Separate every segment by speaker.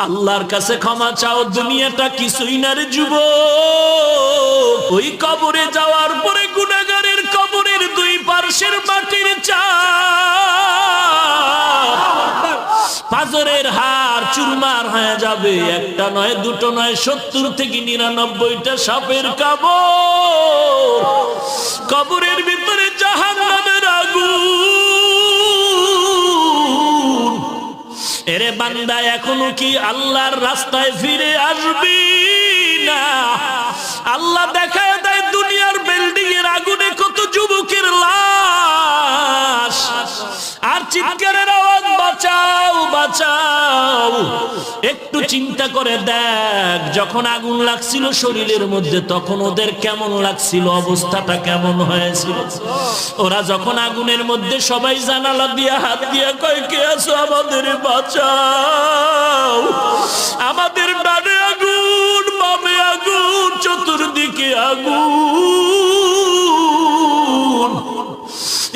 Speaker 1: আল্লাহর কাছে ক্ষমা চাও, দুনিয়াটা কিছুই না রে যুবক। ওই কবরে যাওয়ার পরে গুনাহগারের কবরের দুই পার্শ্বের মাটির চাপ পাজরের হাড় চুরমার হয়ে যাবে। একটা নয়, দুটো নয়, 70 থেকে 99টা সাপের কামড়। কবরের ভিতরে জাহান্নামের আগুন। এরে বান্দা, এখনো কি আল্লাহর রাস্তায় ফিরে আসবি না? আল্লাহ দেখায় দেয় দুনিয়ার বিল্ডিং এর আগুনে কত যুবকের লাশ, আর চিৎকারের আওয়াজ, বাঁচাও বাঁচাও। একটু চিন্তা করে দেখ, যখন আগুন লাগছিল শরীরের মধ্যে তখন ওদের কেমন লাগছিল, অবস্থাটা কেমন হয়েছিল। ওরা যখন আগুনের মধ্যে সবাই জানালা দিয়া হাত দিয়া কয়, কে আছো, আমাদের বাঁচাও। আমাদের ডানে আগুন, বামে আগুন, চতুর্দিকে আগুন।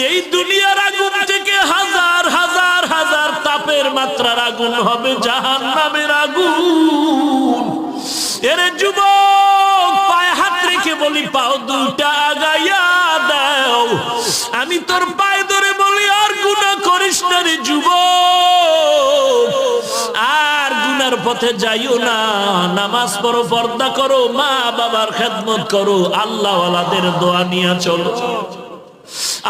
Speaker 1: এই দুনিয়ার আগুন থেকে হাজার হাজার হাজার তাপের মাত্রার আগুন হবে জাহান্নামের আগুন। এরে যুবক, পায়ে হাত রেখে বলি, পাও দুটা আগাইয়া দাও। আমি তোর পায়ে ধরে বলি, আর গুনাহ করিস না রে যুবক, আর গুনার পথে যাইও না। নামাজ পড়ো, পর্দা করো, মা বাবার খেদমত করো, আল্লাহ ওয়ালাদের দোয়া নিয়ে চলো।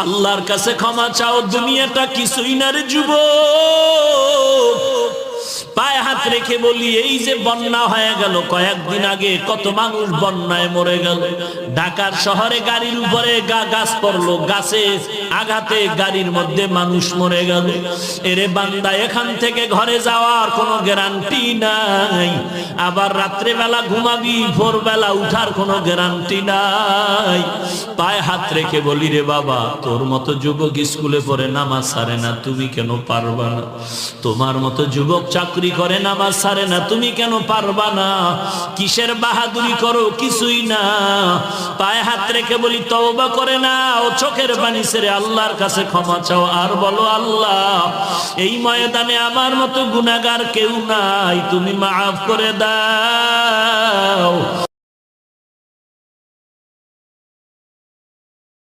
Speaker 1: আল্লাহর কাছে ক্ষমা চাও, দুনিয়াটা কিছুই না রে যুবক। পায়ে হাত রেখে বলি, এই যে বন্যা হয়ে গেল কয়েকদিন আগে, কত মানুষ বন্যায় মরে গেল। ঢাকার শহরে গাড়ির উপরে গাছ পড়লো, গাছে আঘাতে গাড়ির মধ্যে মানুষ মরে গেল। এরে বান্দা, এখান থেকে ঘরে যাওয়ার কোনো গ্যারান্টি নাই। আবার রাত্রে বেলা ঘুমাবি, ভোরবেলা উঠার কোনো গ্যারান্টি নাই। পায়ে হাত রেখে বলি, রে বাবা, তোর মতো যুবক স্কুলে পড়ে নামাজ ছাড়ে না, তুমি কেন পারবা না? তোমার মতো যুবক চাকরি করে নামাজ ছাড়ে না, তুমি কেন পারবা না? কিসের বাহাদুরি করো? কিছুই না। পায়ে হাত রেখে বলি, তওবা করে না, ও চোখের পানি ছেড়ে আল্লাহর কাছে ক্ষমা চাও, আর বলো, আল্লাহ, এই ময়দানে আমার মতো গুনাহগার কেউ নাই, তুমি মাফ করে দাও।